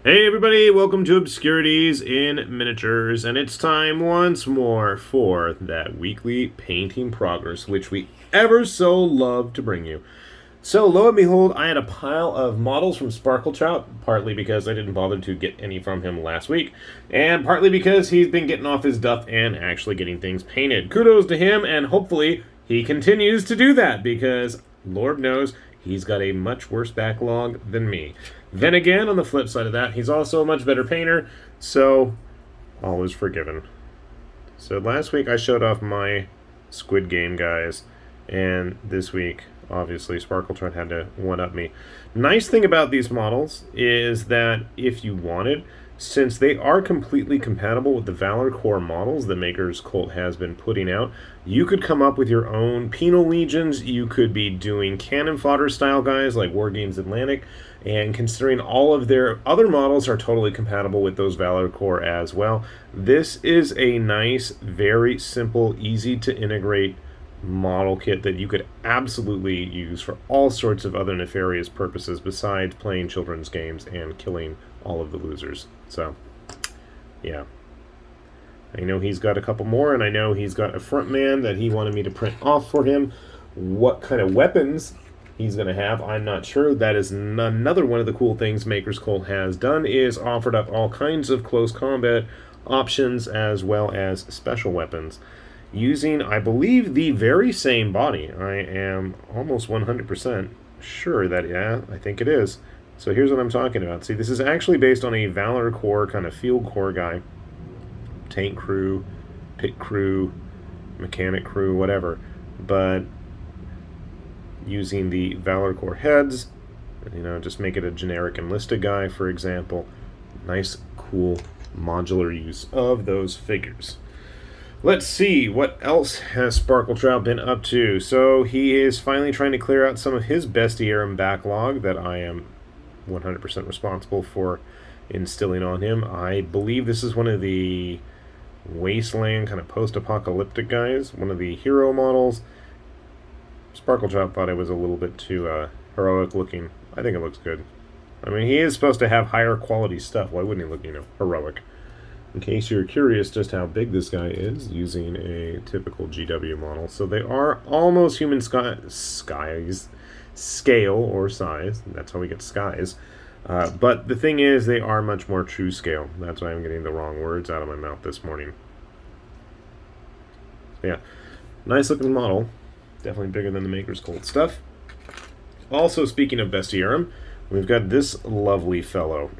Hey everybody, welcome to Obscurities in Miniatures, and it's time once more for that weekly painting progress, which we ever so love to bring you. So, lo and behold, I had a pile of models from Sparkletrout, partly because I didn't bother to get any from him last week, and partly because he's been getting off his duff and actually getting things painted. Kudos to him, and hopefully he continues to do that, because Lord knows he's got a much worse backlog than me. Then again, on the flip side of that, he's also a much better painter, so all is forgiven. So last week I showed off my Squid Game guys, and this week, obviously, Sparkletrout had to one-up me. Nice thing about these models is that if you wanted, since they are completely compatible with the Valor Core models that Makers Cult has been putting out, you could come up with your own Penal Legions. You could be doing cannon fodder style guys like Wargames Atlantic, and considering all of their other models are totally compatible with those Valor Core as well, this is a nice, very simple, easy to integrate model kit that you could absolutely use for all sorts of other nefarious purposes besides playing children's games and killing all of the losers. So, yeah. I know he's got a couple more, and I know he's got a front man that he wanted me to print off for him. What kind of weapons he's going to have, I'm not sure. That is another one of the cool things Makers Cult has done, is offered up all kinds of close combat options as well as special weapons using, I believe, the very same body. I am almost 100% sure that, yeah, I think it is. So here's what I'm talking about. See, this is actually based on a Valor Core kind of field corps guy. Tank crew, pit crew, mechanic crew, whatever. But using the Valor Core heads, just make it a generic enlisted guy, for example. Nice, cool, modular use of those figures. Let's see, what else has Sparkletrout been up to? So he is finally trying to clear out some of his Bestiarum backlog that I am 100% responsible for instilling on him. I believe this is one of the Wasteland kind of post-apocalyptic guys, one of the hero models. Sparkletrout thought it was a little bit too heroic looking. I think it looks good. I mean, he is supposed to have higher quality stuff. Why wouldn't he look, heroic? In case you're curious just how big this guy is, using a typical GW model. So they are almost human scale or size. That's how we get skies. But the thing is, they are much more true scale. That's why I'm getting the wrong words out of my mouth this morning. So yeah, nice looking model. Definitely bigger than the Makers Cult stuff. Also, speaking of Bestiarum, we've got this lovely fellow.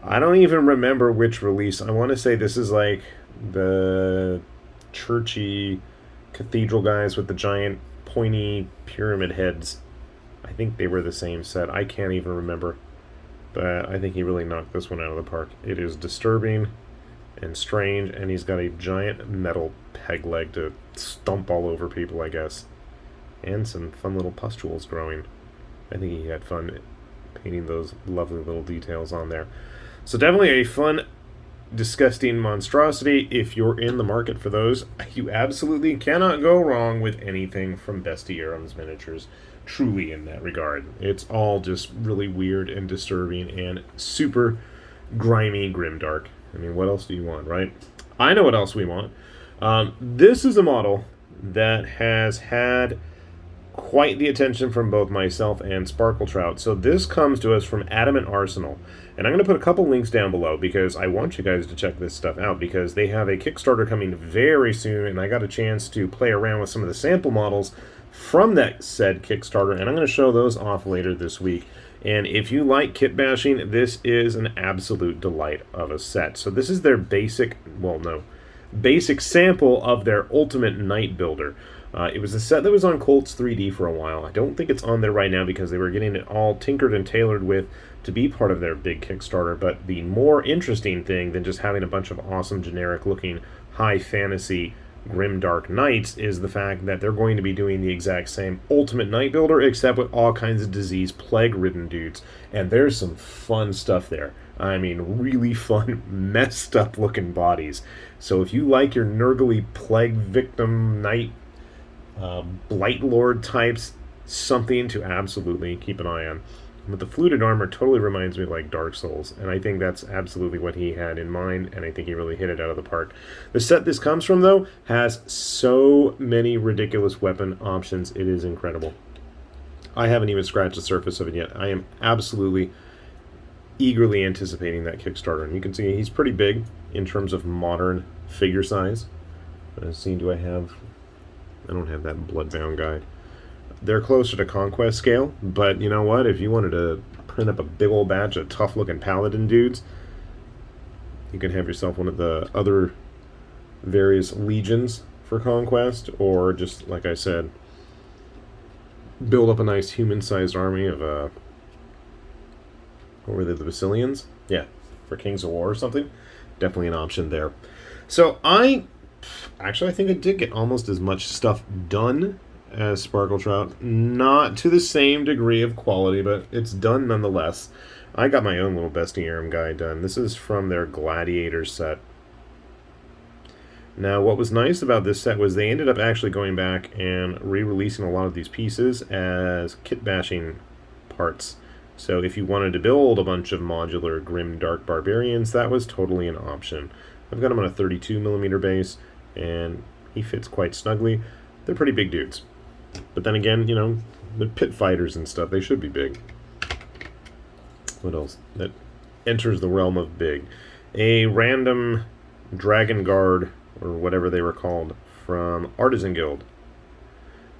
I don't even remember which release. I want to say this is like the churchy cathedral guys with the giant pointy pyramid heads. I think they were the same set. I can't even remember. But I think he really knocked this one out of the park. It is disturbing and strange, and he's got a giant metal peg leg to stomp all over people, I guess. And some fun little pustules growing. I think he had fun painting those lovely little details on there. So definitely a fun, disgusting monstrosity. If you're in the market for those, you absolutely cannot go wrong with anything from Bestiarum's miniatures. Truly in that regard. It's all just really weird and disturbing and super grimy, grimdark. I mean, what else do you want, right? I know what else we want. This is a model that has had quite the attention from both myself and Sparkletrout. So this comes to us from Adamant Arsenal. And I'm going to put a couple links down below because I want you guys to check this stuff out because they have a Kickstarter coming very soon, and I got a chance to play around with some of the sample models from that said Kickstarter, and I'm going to show those off later this week. And if you like kit bashing, this is an absolute delight of a set. So this is their basic sample of their Ultimate Night Builder. It was a set that was on Colts 3D for a while. I don't think it's on there right now because they were getting it all tinkered and tailored with to be part of their big Kickstarter. But the more interesting thing than just having a bunch of awesome generic-looking high fantasy grimdark knights is the fact that they're going to be doing the exact same Ultimate Night Builder except with all kinds of disease plague-ridden dudes. And there's some fun stuff there. I mean, really fun, messed up looking bodies. So if you like your Nurgly plague victim knight Blight Lord types, something to absolutely keep an eye on. But the fluted armor totally reminds me of like Dark Souls, and I think that's absolutely what he had in mind, and I think he really hit it out of the park. The set this comes from, though, has so many ridiculous weapon options. It is incredible. I haven't even scratched the surface of it yet. I am absolutely eagerly anticipating that Kickstarter, and you can see he's pretty big in terms of modern figure size. Let's see, do I have... I don't have that Bloodbound guy. They're closer to Conquest scale, but you know what? If you wanted to print up a big old batch of tough-looking Paladin dudes, you can have yourself one of the other various legions for Conquest, or just, like I said, build up a nice human-sized army of, what were they, the Basilians? Yeah, for Kings of War or something. Definitely an option there. So I think I did get almost as much stuff done as Sparkletrout. Not to the same degree of quality, but it's done nonetheless. I got my own little Bestiarum guy done. This is from their Gladiator set. Now, what was nice about this set was they ended up actually going back and re-releasing a lot of these pieces as kit bashing parts. So if you wanted to build a bunch of modular Grim Dark Barbarians, that was totally an option. I've got him on a 32mm base, and he fits quite snugly. They're pretty big dudes. But then again, you know, the pit fighters and stuff, they should be big. What else? That enters the realm of big. A random Dragon Guard, or whatever they were called, from Artisan Guild.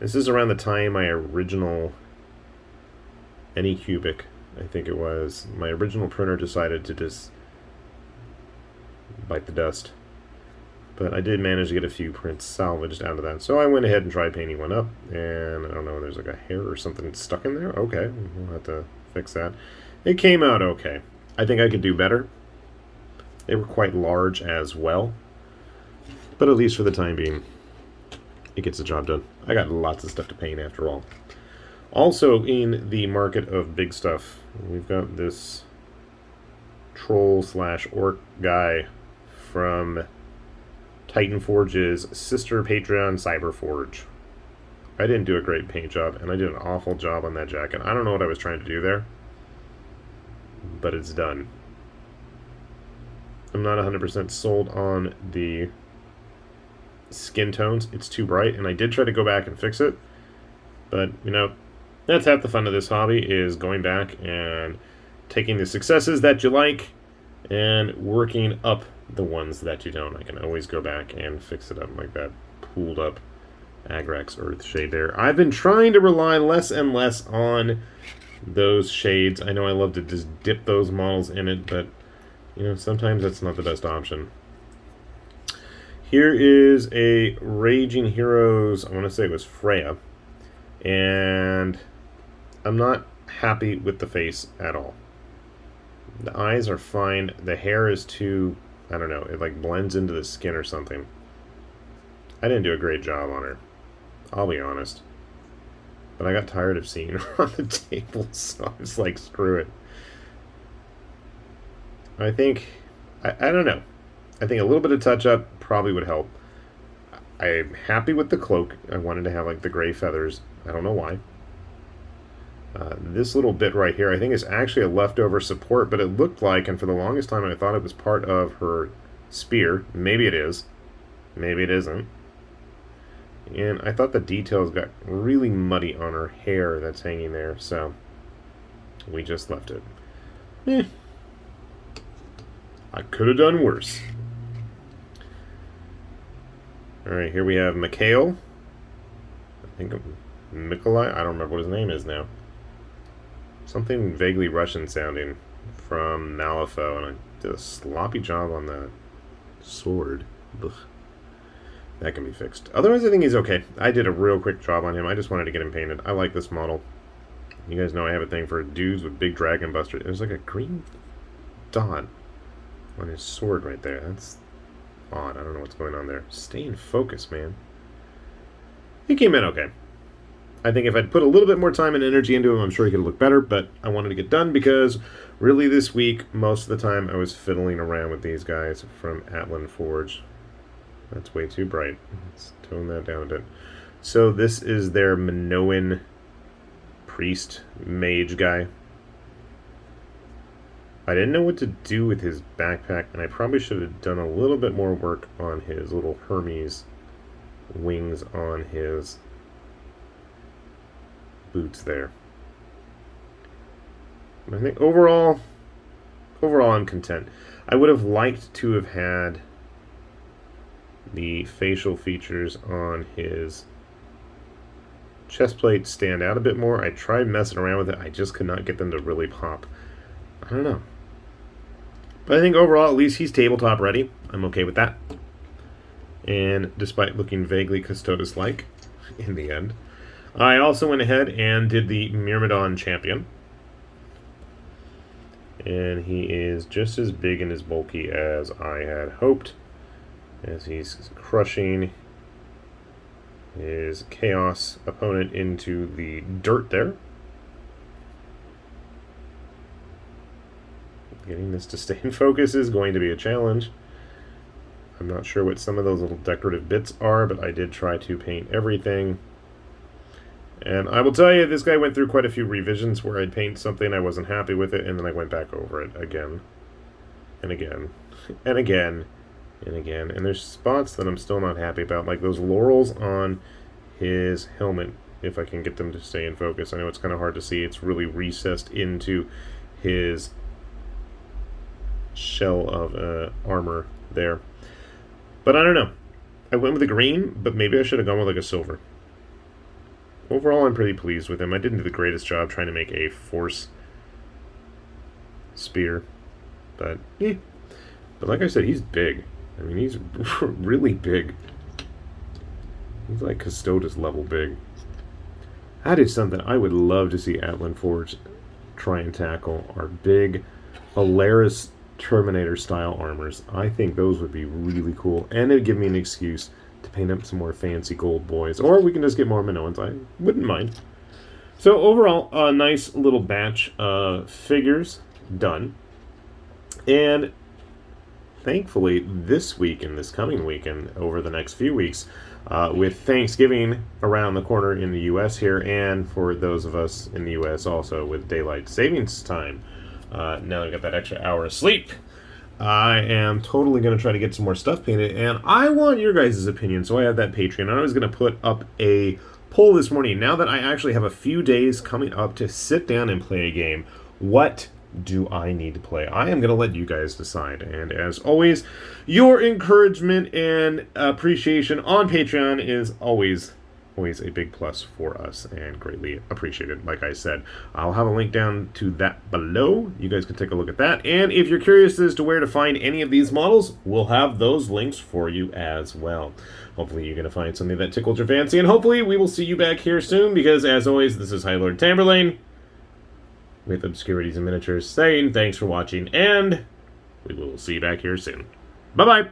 This is around the time my original Anycubic, I think it was, my original printer decided to just bite the dust. But I did manage to get a few prints salvaged out of that. So I went ahead and tried painting one up. And I don't know, there's like a hair or something stuck in there. Okay, we'll have to fix that. It came out okay. I think I could do better. They were quite large as well. But at least for the time being, it gets the job done. I got lots of stuff to paint after all. Also in the market of big stuff, we've got this troll/orc guy from Titan Forge's sister Patreon, Cyberforge. I didn't do a great paint job, and I did an awful job on that jacket. I don't know what I was trying to do there, but it's done. I'm not 100% sold on the skin tones. It's too bright, and I did try to go back and fix it, but, you know, that's half the fun of this hobby, is going back and taking the successes that you like and working up the ones that you don't. I can always go back and fix it up, like that pooled up Agrax Earth shade there. I've been trying to rely less and less on those shades. I know I love to just dip those models in it, but you know, sometimes that's not the best option. Here is a Raging Heroes, I want to say it was Freya, and I'm not happy with the face at all. The eyes are fine. The hair is too, I don't know, it like blends into the skin or something. I didn't do a great job on her, I'll be honest. But I got tired of seeing her on the table, so I was like, screw it. I think, I don't know. I think a little bit of touch-up probably would help. I'm happy with the cloak. I wanted to have like the gray feathers. I don't know why. This little bit right here, I think is actually a leftover support, but it looked like, and for the longest time I thought it was part of her spear. Maybe it is. Maybe it isn't. And I thought the details got really muddy on her hair that's hanging there, so we just left it. I could have done worse. Alright, here we have Mikhail. I think Mikolai. I don't remember what his name is now. Something vaguely Russian sounding from Malifaux, and I did a sloppy job on that sword. Ugh. That can be fixed. Otherwise, I think he's okay. I did a real quick job on him. I just wanted to get him painted. I like this model. You guys know I have a thing for dudes with big dragon busters. There's like a green dot on his sword right there. That's odd. I don't know what's going on there. Stay in focus, man. He came in okay. I think if I'd put a little bit more time and energy into him, I'm sure he could look better, but I wanted to get done because really this week, most of the time, I was fiddling around with these guys from Atlan Forge. That's way too bright. Let's tone that down a bit. So this is their Minoan priest mage guy. I didn't know what to do with his backpack, and I probably should have done a little bit more work on his little Hermes wings on his boots there. But I think overall I'm content. I would have liked to have had the facial features on his chest plate stand out a bit more. I tried messing around with it. I just could not get them to really pop. I don't know. But I think overall, at least he's tabletop ready. I'm okay with that. And despite looking vaguely Custodes-like in the end, I also went ahead and did the Myrmidon Champion. And he is just as big and as bulky as I had hoped, as he's crushing his Chaos opponent into the dirt there. Getting this to stay in focus is going to be a challenge. I'm not sure what some of those little decorative bits are, but I did try to paint everything. And I will tell you, this guy went through quite a few revisions where I'd paint something, I wasn't happy with it, and then I went back over it again. And again. And again. And again. And there's spots that I'm still not happy about, like those laurels on his helmet, if I can get them to stay in focus. I know it's kind of hard to see. It's really recessed into his shell of armor there. But I don't know. I went with a green, but maybe I should have gone with like a silver. Overall, I'm pretty pleased with him. I didn't do the greatest job trying to make a force spear. But, yeah. But like I said, he's big. I mean, he's really big. He's like Custodes level big. That is something I would love to see Atlan Forge try and tackle. Our big Alaris Terminator-style armors. I think those would be really cool. And it would give me an excuse to paint up some more fancy gold boys. Or we can just get more Minoans. I wouldn't mind. So overall, a nice little batch of figures done. And thankfully, this week and this coming weekend, over the next few weeks, with Thanksgiving around the corner in the U.S. here, and for those of us in the U.S. also with daylight savings time, now I got that extra hour of sleep, I am totally going to try to get some more stuff painted, and I want your guys' opinion, so I have that Patreon. I was going to put up a poll this morning, now that I actually have a few days coming up to sit down and play a game. What do I need to play? I am going to let you guys decide, and as always, your encouragement and appreciation on Patreon is always a big plus for us and greatly appreciated. Like I said, I'll have a link down to that below. You guys can take a look at that, and if you're curious as to where to find any of these models, we'll have those links for you as well. Hopefully you're going to find something that tickles your fancy, and hopefully we will see you back here soon, because as always, this is High Lord Tamberlane with Obscurities and Miniatures saying thanks for watching, and we will see you back here soon. Bye-bye!